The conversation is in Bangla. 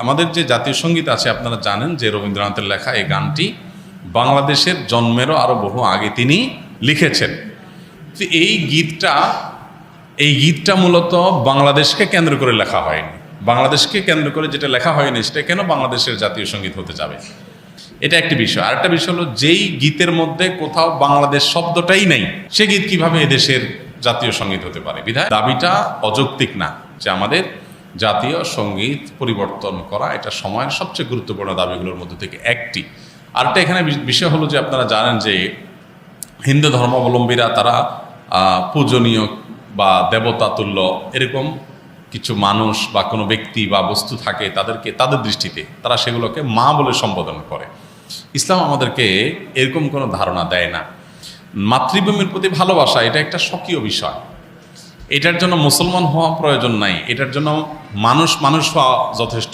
আমাদের যে জাতীয় সঙ্গীত আছে আপনারা জানেন যে রবীন্দ্রনাথের লেখা এই গানটি বাংলাদেশের জন্মেরও আরো বহু আগে তিনি লিখেছেন। তো এই গীতটা মূলত বাংলাদেশকে কেন্দ্র করে লেখা হয়নি। বাংলাদেশকে কেন্দ্র করে যেটা লেখা হয়নি সেটা কেন বাংলাদেশের জাতীয় সঙ্গীত হতে যাবে, এটা একটি বিষয়। আরেকটা বিষয় হলো যেই গীতের মধ্যে কোথাও বাংলাদেশ শব্দটাই নেই সে গীত কিভাবে এদেশের জাতীয় সঙ্গীত হতে পারে। বিধায় দাবিটা অযৌক্তিক না যে আমাদের জাতীয় সঙ্গীত পরিবর্তন করা এটা সময়ের সবচেয়ে গুরুত্বপূর্ণ দাবিগুলোর মধ্যে থেকে একটি। আরেকটা এখানে বিষয় হলো যে আপনারা জানেন যে হিন্দু ধর্মাবলম্বীরা তারা পূজনীয় বা দেবতা তুল্য এরকম কিছু মানুষ বা কোনো ব্যক্তি বা বস্তু থাকে, তাদের দৃষ্টিতে তারা সেগুলোকে মা বলে সম্বোধন করে। ইসলাম আমাদেরকে এরকম কোনো ধারণা দেয় না। মাতৃভূমির প্রতি ভালোবাসা এটা একটা স্বকীয় বিষয়, এটার জন্য মুসলমান হওয়া প্রয়োজন নাই, এটার জন্য মানুষ হওয়া যথেষ্ট।